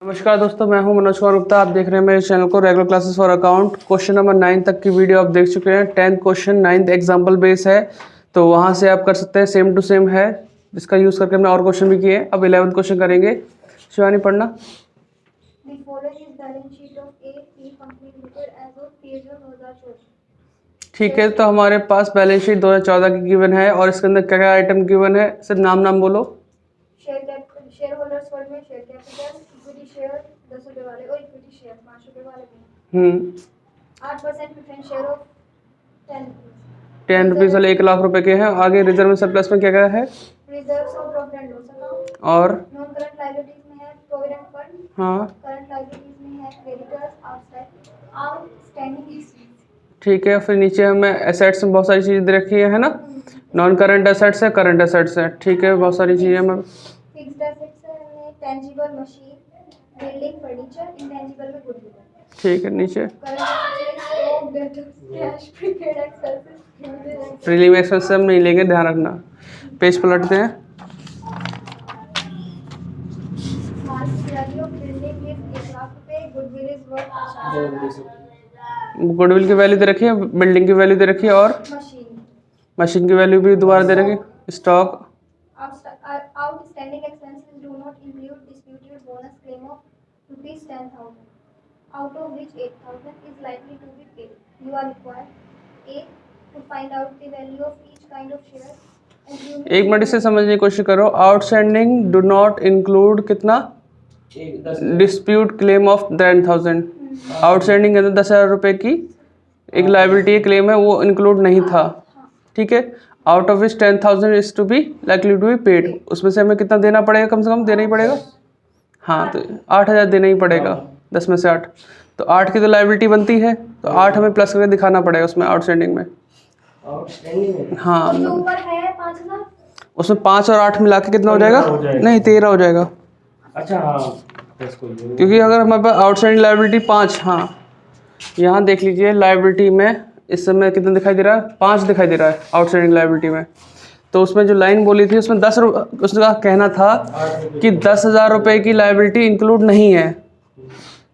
नमस्कार दोस्तों, मैं हूं मनोज कुमार गुप्ता। आप देख रहे हैं मेरे चैनल को regular classes for account. Question number 9 तक की वीडियो आप देख चुके हैं। 10th question 9th example base है, तो वहां से आप कर सकते हैं। सेम टू सेम है, इसका यूज़ करके हमने और क्वेश्चन भी किए। अब 11th क्वेश्चन करेंगे। शिवानी पढ़ना। ठीक है, तो हमारे पास बैलेंस शीट 2014 की गिवन है और इसके अंदर क्या क्या आइटम गिवन है, सिर्फ नाम बोलो। शेयर होल्डर्स फंड में शेयर कैपिटल, इक्विटी शेयर 10 रुपए वाले और इक्विटी शेयर 5 रुपए वाले में 8% प्रेफरेंस शेयर ऑफ 10 रुपीज़ वाले 1 लाख रुपए के हैं। आगे रिजर्व में सरप्लस में क्या क्या है? Reserves of profit and loss account और नॉन करंट लायबिलिटीज में है प्रोविडेंट फंड। हाँ, करंट लायबिलिटीज में है क्रेडिटर्स आउटस्टैंडिंग। ठीक है। फिर नीचे हमें एसेट्स में बहुत सारी चीज़ें दे रखी है ना। नॉन करंट एसेट्स है, करंट एसेट्स है, ठीक है। बहुत सारी चीज़ें हमें फिक्स्ड एसेट्स है, tangible machine, building, furniture, intangible में गुडविल। ठीक है। नीचे stock, debtors, cash, prepaid expenses, relieve expense हम नहीं लेंगे, ध्यान रखना। पेज पलटते हैं। Market value of building is 1 lakh रुपए, गुडविल इज वर्थ गुडविल की वैल्यू दे रखी है, बिल्डिंग की वैल्यू दे रखी है और मशीन की वैल्यू भी दोबारा दे रखी है। Stock outstanding expenses do not include disputed bonus claim of rupees 10,000, out of which 8,000 is likely to be paid. You are required A to find out the value of each kind of share. एक minute इसे समझने की कोशिश करो। Outstanding do not include कितना? Dispute claim of 10,000। Outstanding के अंदर 10,000 रुपये की एक लाइबिलिटी क्लेम है, वो इंक्लूड नहीं था, ठीक है। Out of which 10,000 is to be likely to be paid. उसमें से हमें कितना देना पड़ेगा? कम से कम देना ही पड़ेगा। हाँ, तो 8,000 देना ही पड़ेगा। 10 में से 8, तो 8 की तो लाइबिलिटी बनती है, तो 8 हमें प्लस करके दिखाना पड़ेगा उसमें आउटस्टैंडिंग में। हाँ, उसमें 5 और 8 मिला के कितना हो जाएगा? नहीं, 13 हो जाएगा। अच्छा, हाँ, क्योंकि अगर हमारे पास आउटस्टैंडिंग लाइबिलिटी 5, हाँ यहाँ देख लीजिए लाइबिलिटी में इस समय कितना दिखाई दे रहा है? 5 दिखाई दे रहा है आउटस्टैंडिंग लाइबिलिटी में। तो उसमें जो लाइन बोली थी उसमें 10 उसका कहना था कि 10,000 रुपये की लाइबिलिटी इंक्लूड नहीं है,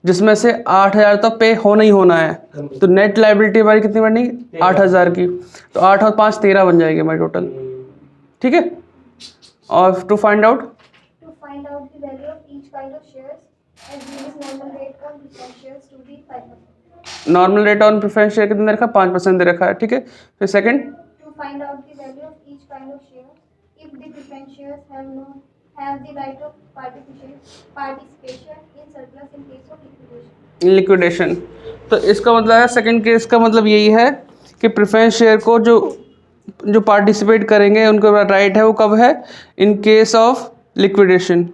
जिसमें से 8,000 तो पे होना ही होना है। तो नेट लाइबिलिटी हमारी कितनी बनी? 8,000 की। तो 8 और 5 13 बन जाएगी हमारी टोटल, ठीक है। और to find out the value of each kind of shares, as use normal rate on preference shares to be 5%. Normal rate on preference share कितना दे रखा है? 5% दे रखा है, ठीक है। फिर second, to find out the value of each kind of share if the preference shares have the right of participation in surplus in case of liquidation. तो इसका मतलब है, सेकंड केस का मतलब यही है कि प्रेफरेंस शेयर को जो पार्टिसिपेट करेंगे उनको राइट है, वो कब है? In case of liquidation.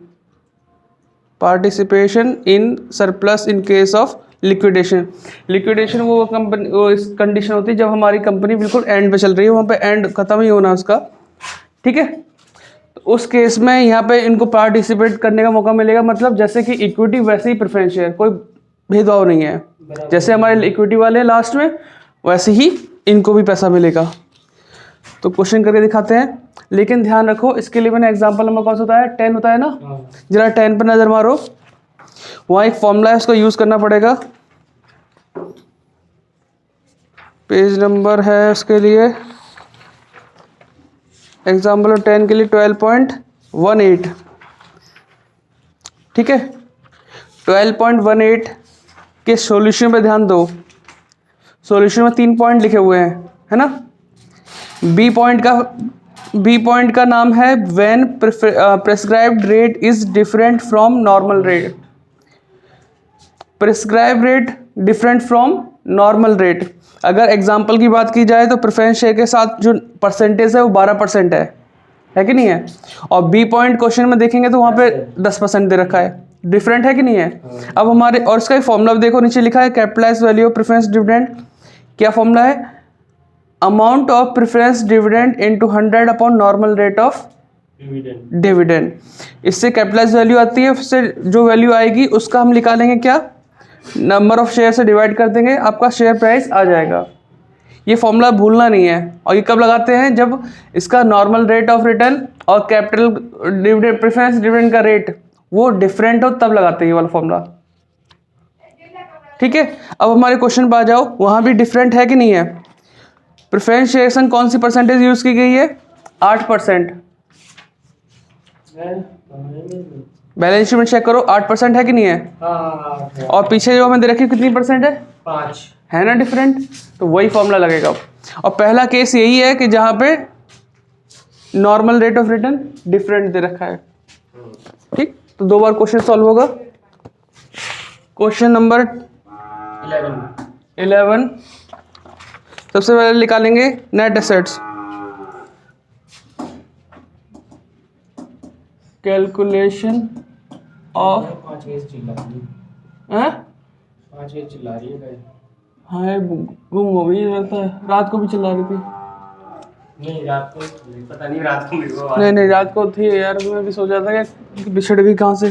Participation in surplus in case of liquidation. Liquidation वो कंपनी, वो इस कंडीशन होती है जब हमारी कंपनी बिल्कुल एंड पे चल रही है, वहाँ पे एंड खत्म ही होना उसका, ठीक है। तो उस केस में यहाँ पे इनको पार्टिसिपेट करने का मौका मिलेगा। मतलब जैसे कि इक्विटी वैसे ही प्रेफरेंस शेयर, कोई भेदभाव नहीं है। जैसे हमारे इक्विटी वाले लास्ट में, वैसे ही इनको भी पैसा मिलेगा। तो क्वेश्चन करके दिखाते हैं, लेकिन ध्यान रखो इसके लिए मैंने एग्जांपल नंबर कौन सा होता है? 10 होता है ना। जरा 10 पर नज़र मारो, वहाँ एक फॉर्मूला है, उसको यूज़ करना पड़ेगा। पेज नंबर है उसके लिए, एग्जाम्पल 10 के लिए 12.18, ठीक है। 12.18 के सॉल्यूशन पे ध्यान दो। सॉल्यूशन में 3 पॉइंट लिखे हुए हैं, है ना। बी पॉइंट का नाम है when prescribed rate is different from normal rate. Prescribe rate different from normal rate. अगर एग्जांपल की बात की जाए तो प्रेफरेंस शेयर के साथ जो परसेंटेज है वो 12% है कि नहीं है। और बी पॉइंट क्वेश्चन में देखेंगे तो वहाँ पे 10% दे रखा है। डिफरेंट है कि नहीं है? अब हमारे, और इसका ही फॉर्मूला देखो, नीचे लिखा है capitalise value of preference dividend. क्या फॉर्मूला है? Amount of preference dividend into 100 upon normal rate of dividend. इससे कैपिटलाइज वैल्यू आती है, उससे जो वैल्यू आएगी उसका हम निकालेंगे क्या? नंबर ऑफ शेयर से डिवाइड कर देंगे, आपका शेयर प्राइस आ जाएगा। ये फॉर्मूला भूलना नहीं है। और ये कब लगाते हैं? जब इसका नॉर्मल रेट ऑफ रिटर्न और कैपिटल डिविडेंड, प्रेफरेंस डिविडेंड का रेट वो डिफरेंट हो तब लगाते हैं ये वाला फॉर्मूला। ठीक है, अब हमारे क्वेश्चन पे आ जाओ, वहां भी डिफरेंट है कि नहीं है। प्रेफरेंस शेयर्स कौन सी परसेंटेज यूज की गई है? 8%। बैलेंस शीट में चेक करो 8% है कि नहीं है। हाँ। और पीछे जो हमें दे रखी कितनी परसेंट है? 5 है ना डिफरेंट, तो वही फॉर्मूला लगेगा। और पहला केस यही है कि जहां पे normal rate of return different दे रखा है। ठीक, तो 2 बार क्वेश्चन सॉल्व होगा। क्वेश्चन नंबर 11 सबसे पहले निकालेंगे नेट एसेट्स। कैलकुलेशन ऑफ 5 चिल्ला रही है। हाँ ये गुम हो गई लगता है, रात को भी चिल्ला रही थी। नहीं रात को पता नहीं, रात को मेरे को नहीं रात को थी यार, मैं भी सोचा था कि बिछड़ गई कहाँ से,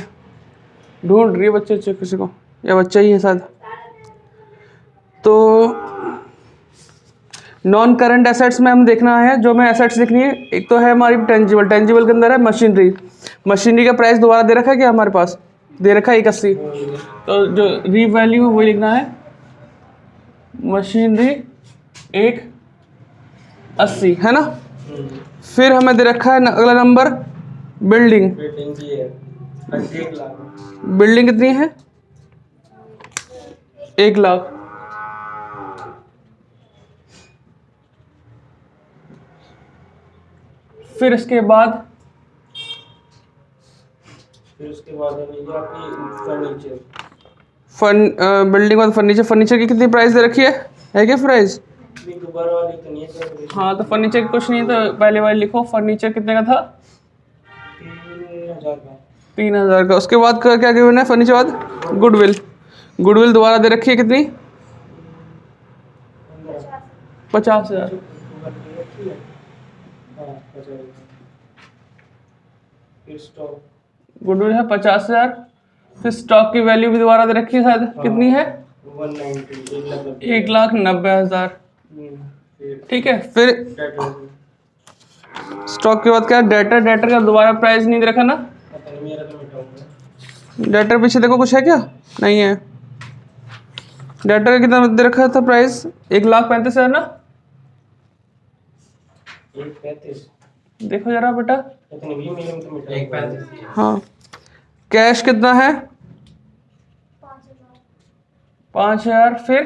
ढूंढ रही है बच्चे किसी को, या बच्चा ही है शायद। तो नॉन करंट एसेट्स में हम देखना है, जो हमें एसेट्स देखनी है, एक तो है हमारी टेंजिबल के अंदर है मशीनरी का प्राइस दोबारा दे रखा है क्या हमारे पास? दे रखा है 81। तो जो री वैल्यू है वही लिखना है, मशीनरी 180 है ना। फिर हमें दे रखा है अगला नंबर बिल्डिंग। की है 1 लाख। बिल्डिंग कितनी है? 1 लाख। फिर इसके बाद फिर उसके बाद है ये आपकी फर्नीचर। बिल्डिंग बाद फर्नीचर की कितनी प्राइस दे रखी है क्या प्राइस? दोबारा वाली तो नहीं है। हाँ तो फर्नीचर कुछ नहीं, तो पहले वाले लिखो फर्नीचर कितने का था? 3000 का। 3000 का। उसके बाद क्या गिवन है फर्नीचर बाद? गुडविल दोबारा दे रखी है कितनी? 50,000। गुडविल है 50,000। फिर स्टॉक की वैल्यू भी दोबारा दे रखी है शायद, कितनी है? 1,90,000। ठीक है, फिर स्टॉक के बाद क्या? डेटर का दोबारा प्राइस नहीं दे रखा ना। डेटर पीछे देखो कुछ है क्या? नहीं है। डेटर का कितना दे रखा था प्राइस? 1,35,000 ना। 1,35,000 देखो जरा बेटा। 1,35,000। हाँ, कैश कितना है? 5,000। फिर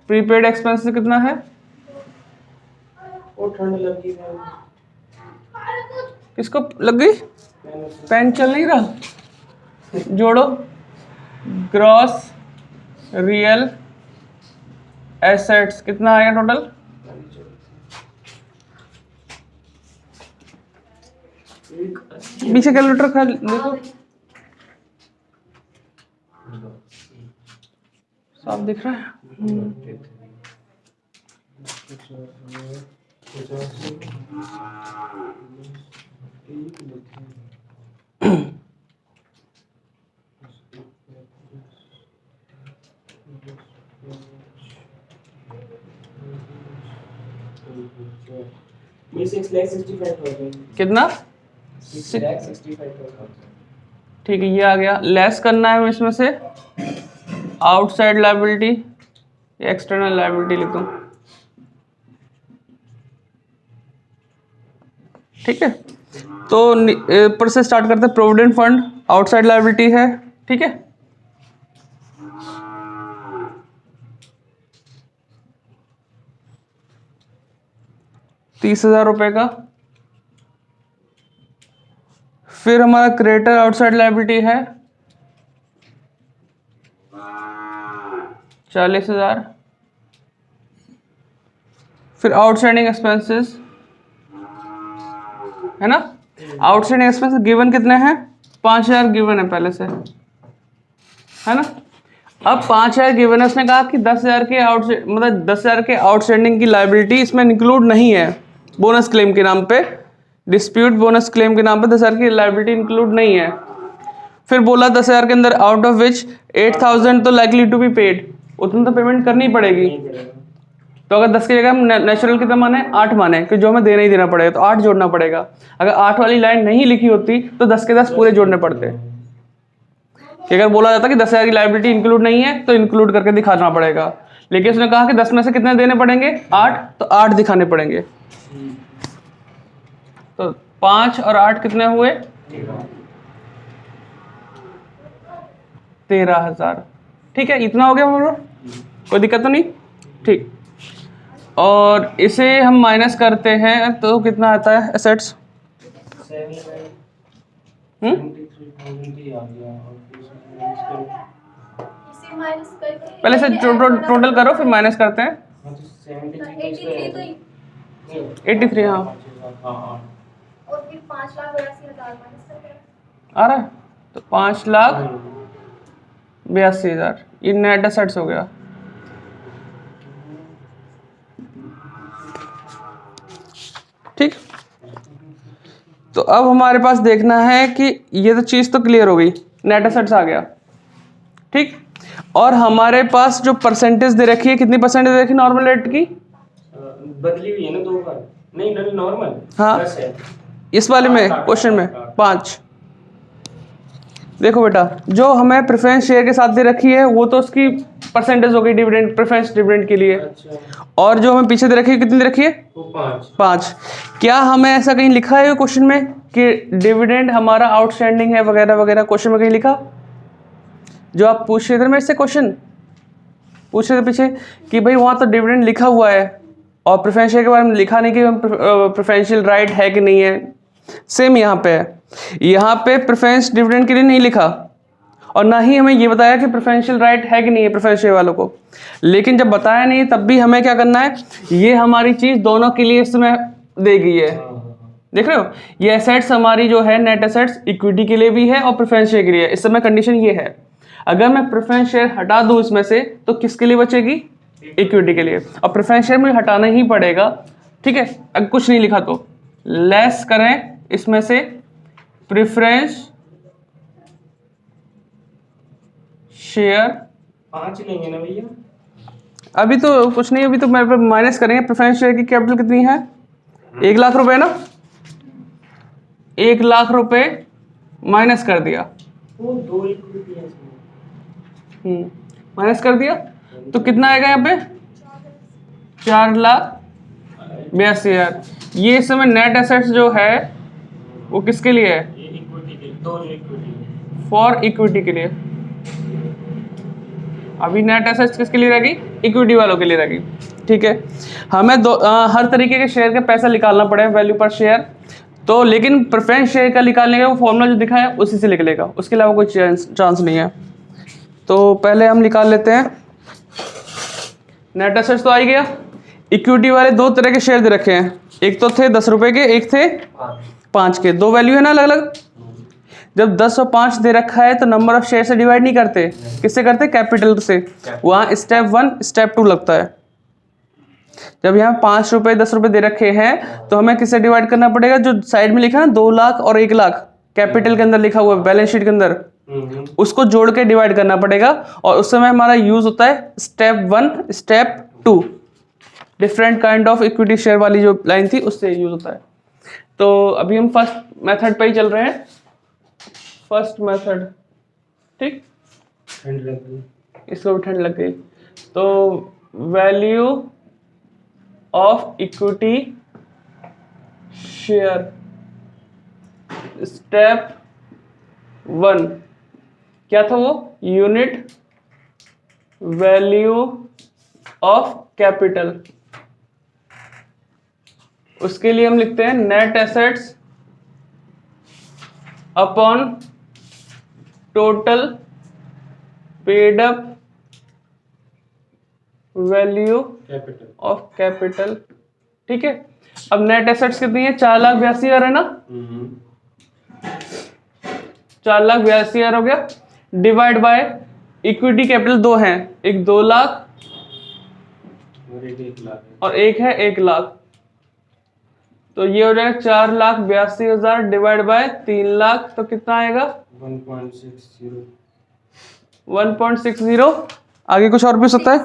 प्रीपेड एक्सपेंस कितना है? वो ठंड लगी है। किसको लग गई? पेन चल नहीं रहा। जोड़ो, ग्रॉस रियल एसेट्स कितना आएगा टोटल? पीछे कैलकुलेटर खा देखो, साफ दिख रहा है। ये 6,65,000। कितना? 6,65,000। ठीक है, ये आ गया। लेस करना है इसमें से आउटसाइड लायबिलिटी, एक्सटर्नल लायबिलिटी लिख दूं। ठीक है, तो ऊपर से स्टार्ट करते हैं। प्रोविडेंट फंड आउटसाइड लायबिलिटी है। ठीक है, ₹30,000 का। फिर हमारा क्रेडिटर आउटसाइड लायबिलिटी है 40,000। फिर आउटस्टैंडिंग एक्सपेंसेस है ना। आउटस्टैंडिंग एक्सपेंसेस गिवन कितने हैं? 5,000 गिवन है पहले से, है ना। अब 5,000 गिवन है, उसने कहा कि 10,000 के मतलब 10,000 के आउटस्टैंडिंग की लायबिलिटी इसमें इंक्लूड नहीं है। बोनस क्लेम के नाम पे, डिस्प्यूट बोनस क्लेम के नाम पे 10,000 की लायबिलिटी इंक्लूड नहीं है। फिर बोला 10,000 के अंदर आउट ऑफ विच 8,000 तो लाइकली टू बी पेड, उतना तो पेमेंट करनी पड़ेगी। तो अगर 10 की जगह हम नेचुरल कितना माने? 8 माने, कि जो हमें देना ही देना पड़ेगा, तो 8 जोड़ना पड़ेगा। अगर 8 वाली लाइन नहीं लिखी होती तो 10 के 10 पूरे जोड़ने पड़ते। कि अगर बोला जाता कि 10,000 की लायबिलिटी इंक्लूड नहीं है तो इंक्लूड करके दिखाना पड़ेगा, लेकिन उसने कहा कि 10 में से कितने देने पड़ेंगे, 8, तो 8 दिखाने पड़ेंगे। तो 5 और 8 कितने हुए, 13,000। ठीक है, इतना हो गया हम लोग, कोई दिक्कत तो नहीं। ठीक, और इसे हम माइनस करते हैं तो कितना आता है एसेट्स? इसे माइनस करके पहले से टोटल करो फिर माइनस करते हैं। 83 तो 83, हाँ और फिर 5,82,000 माइनस करके आ रहा है, तो 5,82,000 ये नेट एसेट्स हो गया। ठीक, तो अब हमारे पास देखना है कि ये तो चीज़ तो क्लियर हो गई, नेट एसेट्स आ गया। ठीक, और हमारे पास जो परसेंटेज दे रखी है, कितनी परसेंटेज दे रखी नॉर्मल रेट की? बदली हुई है ना 2 बार, नहीं नॉर्मल। हाँ, 10 है। इस वाले में क्वेश्चन में 5। देखो बेटा, जो हमें प्रेफरेंस शेयर के साथ दे रखी है वो तो उसकी परसेंटेज हो गई डिविडेंड, प्रेफरेंस डिविडेंड के लिए। अच्छा, और जो हमें पीछे दे रखी है कितनी दे रखी है? वो 5। 5। क्या हमें ऐसा कहीं लिखा है क्वेश्चन में कि डिविडेंड हमारा आउटस्टैंडिंग है वगैरह वगैरह? क्वेश्चन में कहीं लिखा? जो आप पूछ रहे थे मेरे से क्वेश्चन पूछ रहे थे पीछे कि भाई वहाँ तो डिविडेंड लिखा हुआ है और प्रेफरेंस शेयर के बारे में लिखा नहीं कि प्रेफरेंशियल राइट है कि नहीं है। सेम यहाँ पे है, यहाँ पे प्रेफरेंस डिविडेंड के लिए नहीं लिखा और ना ही हमें ये बताया कि प्रेफरेंशियल राइट है कि नहीं है प्रेफरेंस शेयर वालों को। लेकिन जब बताया नहीं तब भी हमें क्या करना है, ये हमारी चीज़ दोनों के लिए इसमें दे गई है। देख रहे हो, ये एसेट्स हमारी जो है नेट एसेट्स इक्विटी के लिए भी है और प्रेफरेंस शेयर के लिए। इस समय कंडीशन ये है, अगर मैं प्रेफरेंस शेयर हटा दूं इसमें से तो किसके लिए बचेगी? इक्विटी के लिए। और प्रेफरेंस शेयर मुझे हटाना ही पड़ेगा। ठीक है, अगर कुछ नहीं लिखा तो लेस करें इसमें से प्रेफरेंस शेयर। 5 लेंगे ना भैया? अभी तो कुछ नहीं, अभी तो मैं माइनस करेंगे। प्रेफरेंस शेयर की कैपिटल कितनी है? 1 लाख रुपए ना, 1 लाख रुपए माइनस कर दिया। वो 2 इक्विटी है इसमें। माइनस कर दिया तो कितना आएगा यहाँ पे? 4,82,000। ये इस समय नेट एसेट्स जो है वो किसके लिए है? ये इक्विटी के, दोनों इक्विटी। फॉर इक्विटी के लिए। अभी नेट एसेट्स किसके लिए रहेगी? इक्विटी वालों के लिए रहेगी। ठीक है, हमें हर तरीके के शेयर का पैसा निकालना पड़ेगा वैल्यू पर शेयर, तो लेकिन प्रेफरेंस शेयर का निकालने का वो फॉर्मूला जो दिखा है उसी से लिख लेगा, उसके अलावा कोई चांस नहीं है। तो पहले हम निकाल लेते हैं। नेट एसेट्स तो आ ही गया। इक्विटी वाले 2 तरह के शेयर दे रखे हैं, एक तो थे 10 रुपए के, एक थे 5 के। 2 वैल्यू है ना अलग अलग। जब 10 और 5 दे रखा है तो नंबर ऑफ शेयर से डिवाइड नहीं करते, किससे करते? कैपिटल से। वहाँ स्टेप 1 स्टेप 2 लगता है। जब यहाँ 5 रुपए 10 रुपए दे रखे हैं तो हमें किससे डिवाइड करना पड़ेगा? जो साइड में लिखा है ना 2 लाख और 1 लाख कैपिटल के अंदर लिखा हुआ है बैलेंस शीट के अंदर, उसको जोड़ के डिवाइड करना पड़ेगा। और उस समय हमारा यूज होता है step 1 step 2। Different kind of equity share वाली जो लाइन थी उससे यूज होता है। तो अभी हम फर्स्ट मेथड पे ही चल रहे हैं। फर्स्ट मेथड, ठीक, ठंड लग गई। इसको भी ठंड लग गई। तो value of equity share step 1 क्या था? वो यूनिट वैल्यू ऑफ कैपिटल। उसके लिए हम लिखते हैं net assets upon total paid up value capital of capital. ठीक है, अब नेट एसेट्स कितनी है? 4,82,000 है ना। 4,82,000 हो गया, डिवाइड बाय इक्विटी कैपिटल 2 हैं, एक 2 लाख और 1 लाख है। और एक है 1 लाख। तो ये हो जाएगा 4,82,000 डिवाइड बाय 3 लाख, तो कितना आएगा? 1.60। 1.60। आगे कुछ और भी हो सकता है?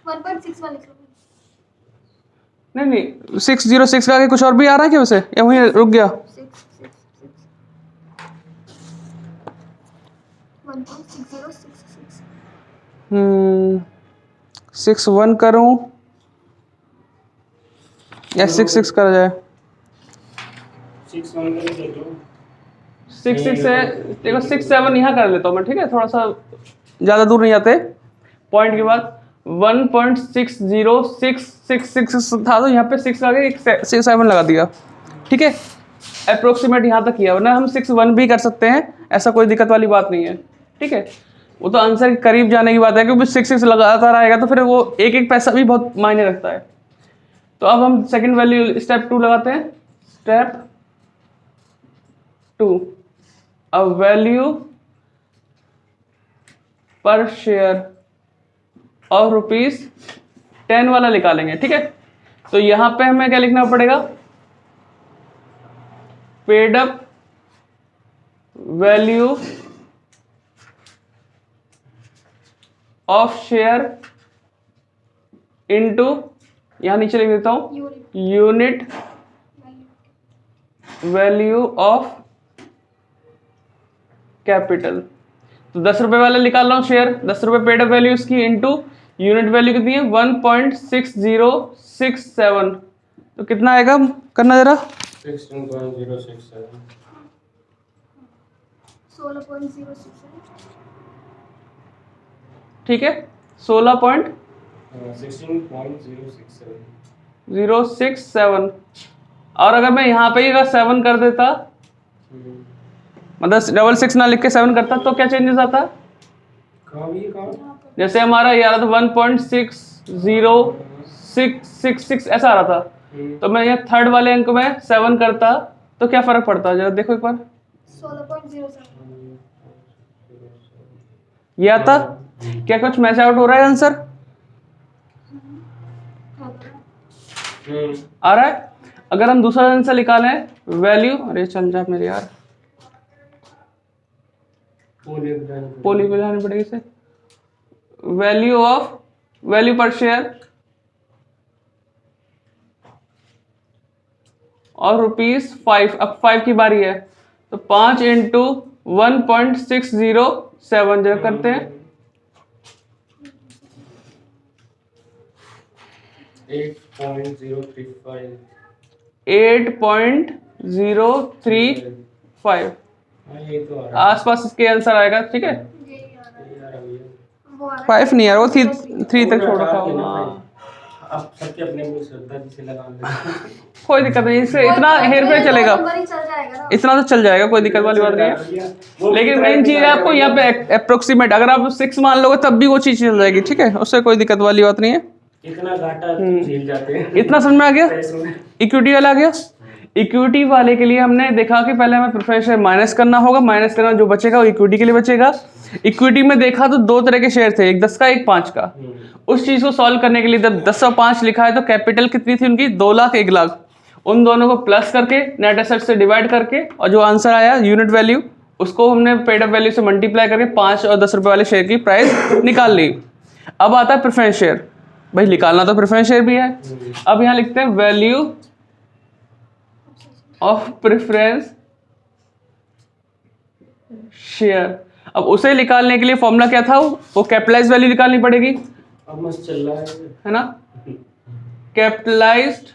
1.61 लिख लो। नहीं नहीं, 606 का आगे कुछ और भी आ रहा है क्या वैसे, या वहीं रुक गया? 666 1.6066. 61 करूँ या 66 करा जाए? 6 1 करके देख लो। 6 है, देखो 6 7 यहाँ कर लेता हूँ मैं, ठीक है, थोड़ा सा ज़्यादा दूर नहीं जाते पॉइंट के बाद। 1.60666 था तो यहाँ पे 6 लगा के 7 लगा दिया, ठीक है, अप्रोक्सीमेट यहाँ तक किया, वरना हम 6 1 भी कर सकते हैं, ऐसा कोई दिक्कत वाली बात नहीं है, ठीक है। वो तो आंसर के करीब जाने की बात है, क्योंकि 6 6 लगातार आएगा तो फिर वो एक एक पैसा भी बहुत मायने रखता है। तो अब हम सेकंड वैल्यू स्टेप 2 लगाते हैं। स्टेप 2, अ वैल्यू पर शेयर और ₹10 वाला निकालेंगे, ठीक है। तो यहां पे हमें क्या लिखना पड़ेगा? Paid up value of share into, यहां नीचे लिख देता हूं, यूनिट वैल्यू ऑफ कैपिटल। तो 10 रुपए वाला निकाल रहा हूं शेयर, 10 रुपए पेड अप वैल्यू इसकी इंटू यूनिट वैल्यू कितनी है? 1.6067। तो कितना आएगा, करना जरा? 16.067। 16.067. ठीक है, 16.067। और अगर मैं यहाँ पे अगर 7 कर देता, मतलब 66 ना लिख के 7 करता, तो क्या चेंजेस आता? जैसे हमारा ये आ रहा था 1.60666 ऐसा आ रहा था, तो मैं ये थर्ड वाले अंक में 7 करता तो क्या फर्क पड़ता है, जरा देखो एक बार। 16.07. ये आता? क्या कुछ मैच आउट हो रहा है आंसर? आ रहा है? अगर हम दूसरा आंसर निकालें, वैल्यू, अरे चल जा मेरे यार, पोली बुलानी पड़ेगी इसे, वैल्यू पर शेयर और ₹5। अब 5 की बारी है, तो 5 इंटू 1.607 जब करते हैं 8.035 आसपास इसके आंसर आएगा, ठीक है। 5 नहीं यार, वो 3 तक छोड़ रखा होगा। अब सबके अपने अपनी श्रद्धा जिसे लगा कोई दिक्कत नहीं, इससे इतना हेर फेर चलेगा, इतना तो चल जाएगा, कोई दिक्कत वाली बात नहीं है। लेकिन मेन चीज है आपको यहाँ पे अप्रोक्सीमेट, अगर आप 6 मान लोगे तब भी वो चीज चल जाएगी, ठीक है, उससे कोई दिक्कत वाली बात नहीं है। इतना घाटा झेल जाते हैं। इतना समझ में आ गया? इक्विटी वाला आ गया। इक्विटी वाले के लिए हमने देखा कि पहले हमें प्रेफरेंस शेयर माइनस करना होगा, माइनस करना जो बचेगा वो इक्विटी के लिए बचेगा। इक्विटी में देखा तो 2 तरह के शेयर थे, एक 10 का एक 5 का। उस चीज को सॉल्व करने के लिए जब 10 और 5 लिखा है तो कैपिटल कितनी थी उनकी? 2 लाख 1 लाख। उन दोनों को प्लस करके नेट एसेट से डिवाइड करके और जो आंसर आया यूनिट वैल्यू, उसको हमने पेड अप वैल्यू से मल्टीप्लाई करके 5 और 10 रुपए वाले शेयर की प्राइस निकाल ली। अब आता है प्रेफरेंस शेयर, भाई निकालना तो प्रेफरेंस शेयर भी है। अब यहाँ लिखते हैं वैल्यू ऑफ प्रेफरेंस शेयर। अब उसे निकालने के लिए फॉर्मूला क्या था? वो कैपिटलाइज्ड वैल्यू निकालनी पड़ेगी, अब मस्त चल रहा है ना। Capitalised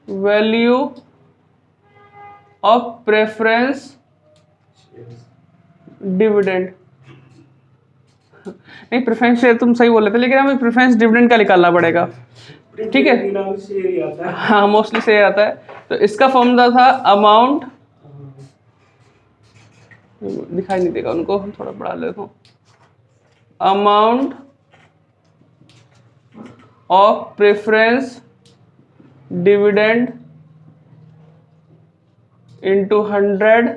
value of preference dividend. नहीं, प्रेफरेंस शेयर तुम सही बोल रहे थे, लेकिन हमें प्रेफरेंस डिविडेंड का निकालना पड़ेगा, ठीक है। हाँ, मोस्टली शेयर आता है। तो इसका फॉर्मूला था अमाउंट, दिखाई नहीं देगा उनको, थोड़ा बढ़ा लेता हूँ, amount of preference dividend into 100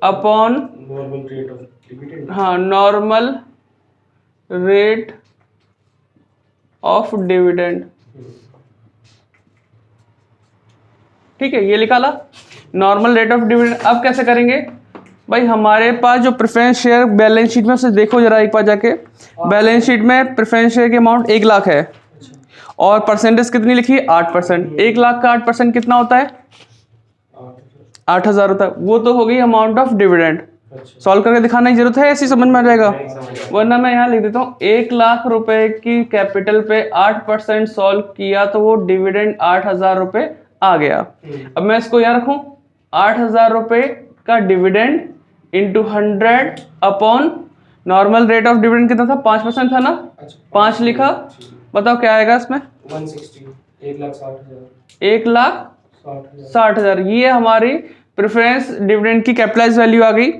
upon normal rate of dividend. हाँ, नॉर्मल रेट ऑफ डिविडेंड, ठीक है, ये निकाला नॉर्मल रेट ऑफ डिविडेंड। अब कैसे करेंगे भाई? हमारे पास जो प्रेफरेंस शेयर बैलेंस शीट में, उसे देखो जरा एक बार जाके, बैलेंस शीट में प्रेफरेंस शेयर की अमाउंट 1 लाख है और परसेंटेज कितनी लिखी है? 8%। 1 लाख का 8% कितना होता है? 8,000 होता है। वो तो हो गई अमाउंट ऑफ डिविडेंड, अच्छा सॉल्व करके दिखाने की जरूरत है, ऐसी समझ में आ जाएगा। नहीं समझ वरना मैं यहाँ लिख देता हूँ 1,00,000 रुपए की कैपिटल पे 8% सॉल्व किया तो वो डिविडेंड 8,000 रुपए आ गया। अब मैं इसको यहाँ रखूँ 8,000 रुपए का dividend into 100 upon normal rate of dividend कितना था, 5% था ना, अच्छा 5 लिखा। बताओ क्या आएगा इसमें, 160 1,60,000 1,60,000। ये हमारी प्रेफरेंस डिविडेंड की कैपिटलाइज वैल्यू आ गई।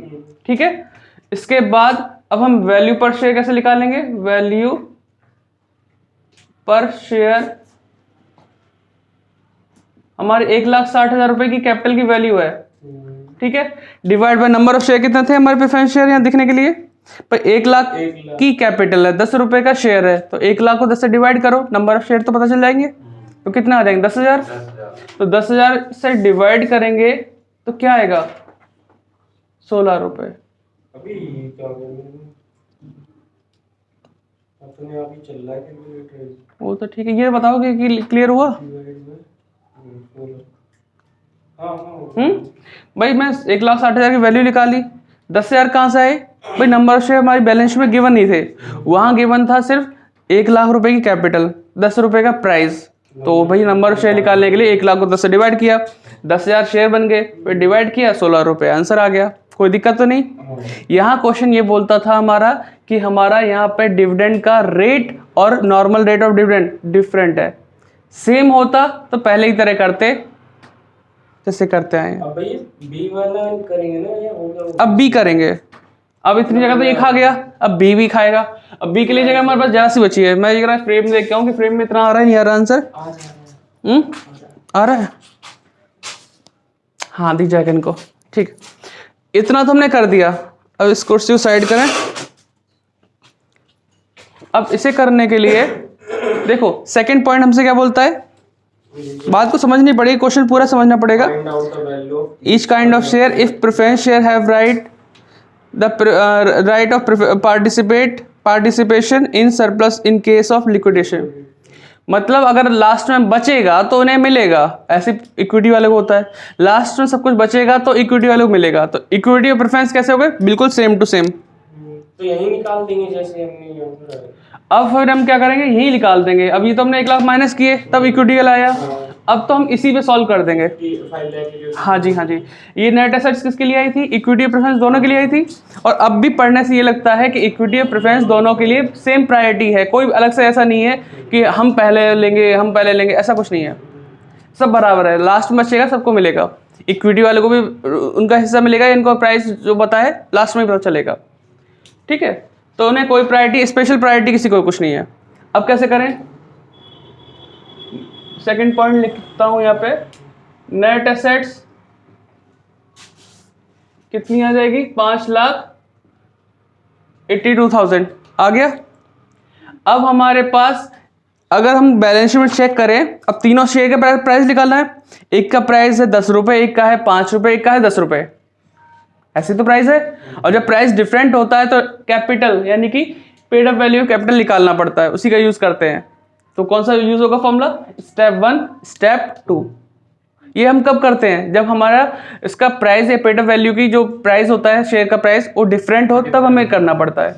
ठीक है, इसके बाद अब हम वैल्यू पर शेयर कैसे निकालेंगे, वैल्यू पर शेयर हमारे 1,60,000 रुपए की कैपिटल की वैल्यू है। ठीक है, divide by number of share कितने थे हमारे प्रेफरेंस शेयर यहाँ दिखने के लिए, पर 1,00,000 की कैपिटल है, 10 रुपए का शेयर है, तो 1,00,000 को 10 से डिवाइड करो, नंबर ऑफ शेयर तो पता चल जाएंगे, तो कितना आ जाएंगे 10,000। तो 10,000 से डिवाइड करेंगे तो क्या आएगा 16 रुपए। अभी क्या हो गया अपने आप ही चल रहा है कैलकुलेटर वो तो ठीक है, ये बताओगे कि क्लियर हुआ। डिवाइड में 16 हाँ भाई मैं 1,60,000 की वैल्यू निकाली, 10,000 कहाँ से आए भाई, नंबर ऑफ शेयर हमारी बैलेंस शीट में गिवन नहीं थे, वहां गिवन था सिर्फ 1,00,000 रुपए की कैपिटल, 10 रुपए का प्राइस। तो भाई नंबर ऑफ शेयर निकालने के लिए 1,00,000 को 10 से डिवाइड किया, 10,000 शेयर बन गए, फिर डिवाइड किया 16 रुपए, आंसर आ गया, कोई दिक्कत तो नहीं। यहाँ क्वेश्चन ये बोलता था हमारा कि हमारा यहाँ पे डिविडेंड का रेट और normal rate of dividend different है, सेम होता तो पहले ही तरह करते जैसे करते आए हैं। अब भाई बी वाला करेंगे ना, ये हो गया अब बी करेंगे, अब इतनी जगह तो ये खा गया, अब बी भी खाएगा। अब बी के लिए जगह हमारे पास जरा सी बची है, मैं ये फ्रेम देख के आऊँ कि फ्रेम में इतना आ रहा है, नहीं आ रहा आंसर, आ रहा है, हाँ दिख जाएगा इनको। ठीक, इतना तो हमने कर दिया, अब इस कुर्सी को साइड करें। अब इसे करने के लिए देखो सेकंड पॉइंट हमसे क्या बोलता है, बात को समझनी पड़ेगी, क्वेश्चन पूरा समझना पड़ेगा। Find out the value each kind of share if preference share have right the right of participation in surplus in case of liquidation. मतलब अगर लास्ट में बचेगा तो उन्हें मिलेगा, ऐसे इक्विटी वाले को होता है, लास्ट में सब कुछ बचेगा तो इक्विटी वाले को मिलेगा। तो इक्विटी और प्रेफरेंस कैसे हो गए, बिल्कुल सेम टू सेम। तो यही निकाल देंगे जैसे हमने यहाँ पर अब फिर हम क्या करेंगे, यही निकाल देंगे। अब ये तो हमने 1,00,000 माइनस किए तब इक्विटी वाला आया, अब तो हम इसी पे सॉल्व कर देंगे। फाइल लेके हाँ जी हाँ जी, ये नेट एसेट्स किसके लिए आई थी, इक्विटी और प्रेफरेंस दोनों के लिए आई थी। और अब भी पढ़ने से ये लगता है कि इक्विटी और प्रेफरेंस दोनों के लिए सेम प्रायोरिटी है, कोई अलग से ऐसा नहीं है कि हम पहले लेंगे, ऐसा कुछ नहीं है, सब बराबर है, लास्ट में बचेगा सबको मिलेगा, इक्विटी वाले को भी उनका हिस्सा मिलेगा, इनको प्राइस जो बताए लास्ट में पता चलेगा। ठीक है, तो उन्हें कोई प्रायोरिटी, स्पेशल प्रायोरिटी किसी को कुछ नहीं है। अब कैसे करें, सेकंड पॉइंट लिखता हूं यहाँ पे, नेट एसेट्स कितनी आ जाएगी, 5,82,000 आ गया। अब हमारे पास अगर हम बैलेंस शीट में चेक करें, अब तीनों शेयर का प्राइस निकालना है, एक का प्राइस है 10 रुपए, एक का है 5 रुपए, एक का है 10 रुपए, ऐसे तो प्राइस है। और जब प्राइस डिफरेंट होता है तो कैपिटल यानी कि पेड अप वैल्यू कैपिटल निकालना पड़ता है, उसी का यूज करते हैं। तो कौन सा यूज होगा फॉर्मूला, स्टेप 1 स्टेप 2। ये हम कब करते हैं, जब हमारा इसका प्राइस या पेड अप वैल्यू की जो प्राइस होता है शेयर का प्राइस वो डिफरेंट हो, तब हमें करना पड़ता है।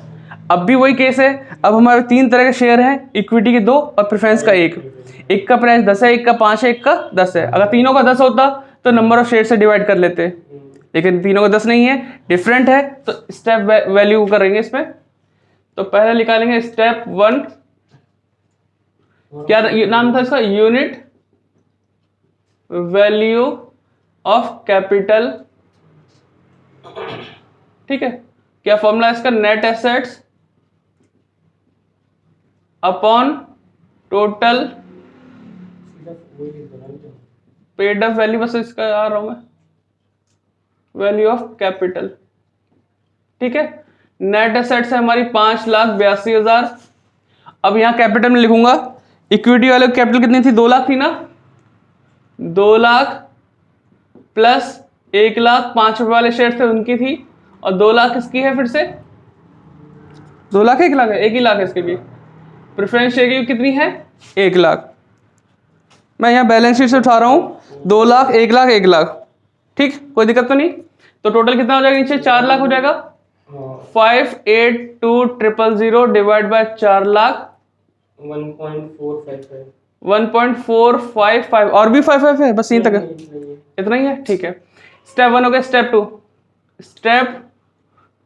अब भी वही केस है, अब हमारे 3 तरह के शेयर हैं, इक्विटी के 2 और प्रेफरेंस का 1। एक का प्राइस 10 है, एक का 5 है, एक का 10 है। अगर तीनों का 10 होता तो नंबर ऑफ शेयर से डिवाइड कर लेते, लेकिन तीनों का 10 नहीं है, डिफरेंट है, तो स्टेप वैल्यू करेंगे इसमें। तो पहले निकालेंगे स्टेप 1, क्या नाम था इसका, यूनिट वैल्यू ऑफ कैपिटल। ठीक है, क्या फॉर्मूला है इसका, net assets upon total paid up value, बस इसका आ रहा हूं मैं, वैल्यू ऑफ कैपिटल। ठीक है, नेट एसेट्स है हमारी 5,82,000। अब यहां कैपिटल में लिखूंगा, इक्विटी वाले कैपिटल कितनी थी, 2 लाख थी ना, 2 लाख प्लस 1,00,000 5 रुपए वाले शेयर थे उनकी थी, और 2 लाख इसकी है, फिर से 2 लाख 1 लाख है, 1 ही लाख है इसकी भी। प्रेफरेंस शेयर की कितनी है, 1 लाख। मैं यहाँ बैलेंस शीट से उठा रहा हूँ 2 लाख 1 लाख 1 लाख। ठीक, कोई दिक्कत तो नहीं। तो टोटल कितना हो जाएगा नीचे 4 लाख हो जाएगा। हाँ 582000 डिवाइड बाय 4 लाख 1.455 1.455 और भी 55 है, बस यहीं तक है, नहीं, इतना ही है, ठीक है। स्टेप 1 हो गया। स्टेप 2, स्टेप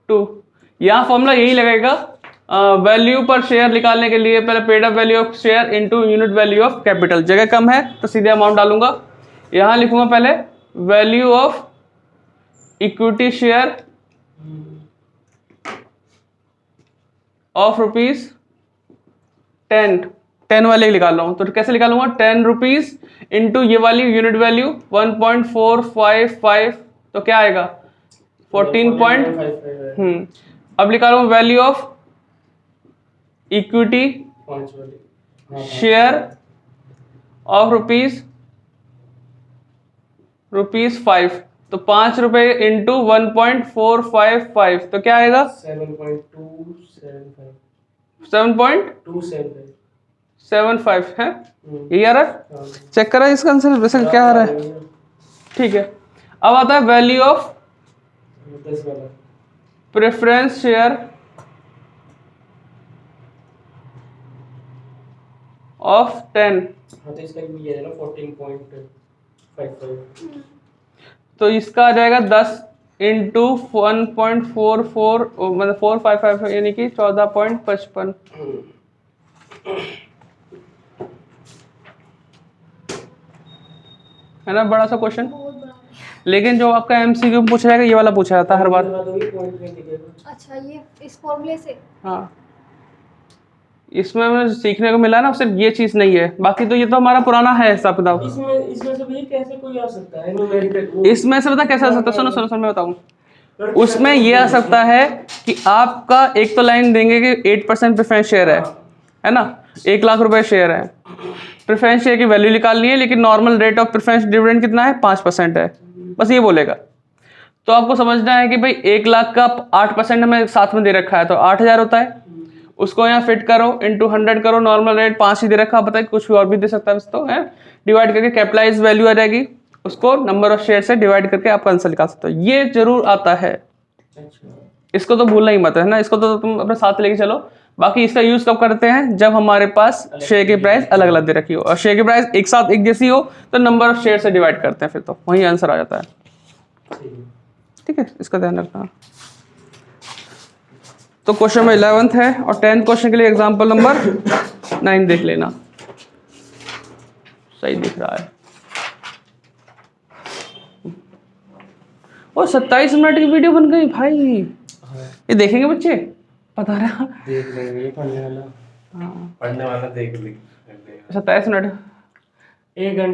2 यहाँ फॉर्मूला यही लगेगा, वैल्यू पर शेयर निकालने के लिए पहले paid up value of share into unit value of capital. जगह कम है तो सीधे अमाउंट डालूंगा, यहाँ लिखूंगा पहले value of equity share of rupees 10 वाले ही निकाल रहा हूँ, तो कैसे निकालूंगा 10 रुपीज इंटू ये वाली यूनिट वैल्यू 1.455, तो क्या आएगा 14 पॉइंट। 14.55 अब निकालूंगा वैल्यू ऑफ इक्विटी 5 वाली। हाँ, शेयर ऑफ रुपीज 5, तो 5 रुपए इंटू 1.455, तो क्या आएगा 7.275 7.75 है, यही आ रहा है। हाँ। चेक करा इसका आंसर वैसे क्या आ रहा है, ठीक है। अब आता है वैल्यू ऑफ 10 वाला प्रेफरेंस शेयर ऑफ 10, हाँ, तो इसका भी ये है ना 14.55 तो इसका आ जाएगा 10 इंटू 1.44 मतलब 455 यानी कि 14.55। है ना बड़ा सा क्वेश्चन, बहुत बड़ा है। लेकिन जो आपका एमसीक्यू में पूछा जाएगा ये वाला पूछा जाता है हर बार। अच्छा, ये इस फॉर्मूले से हाँ, इसमें हमें सीखने को मिला ना सिर्फ ये चीज नहीं है, बाकी तो ये तो हमारा पुराना है हिसाब किताब। इसमें से भी कैसे कोई आ सकता है न्यूमेरिकल? इसमें से पता कैसे आ सकता है, सुनो सुनो सुनो मैं बताऊँ। उसमें ये आ सकता है कि आपका एक तो लाइन देंगे कि 8% प्रेफरेंस शेयर है ना, 1 लाख रुपए शेयर है, प्रेफरेंस शेयर की वैल्यू निकालनी है, लेकिन normal rate of preference dividend कितना है 5% है, बस ये बोलेगा। तो आपको समझना है कि भाई 1 लाख का 8% हमें साथ में दे रखा है तो 8000 होता है, उसको यहाँ फिट करो इंटू 100 करो, नॉर्मल रेट 5 ही दे रखा, बताइए कुछ भी और भी दे सकता है, तो है डिवाइड करके कैपिटलाइज वैल्यू आ जाएगी, उसको नंबर ऑफ शेयर से डिवाइड करके आप आंसर निकाल सकते हो। ये जरूर आता है, इसको तो भूलना ही मत है ना, इसको तो तुम अपने साथ लेके चलो। बाकी इसका यूज कब करते हैं, जब हमारे पास शेयर की प्राइस अलग अलग दे रखी हो और शेयर की प्राइस एक साथ एक जैसी हो तो नंबर ऑफ शेयर से डिवाइड करते हैं, फिर तो वही आंसर आ जाता है। ठीक है, इसका ध्यान रखना। तो क्वेश्चन में 11th है और 10th क्वेश्चन के लिए एग्जांपल नंबर 9 देख लेना, सही दिख रहा है। और 27 मिनट की वीडियो बन गई भाई, ये देखेंगे बच्चे, बता रहा देख लेंगे पढ़ने वाला, हाँ पढ़ने वाला देख ले 27 मिनट 1 घंटा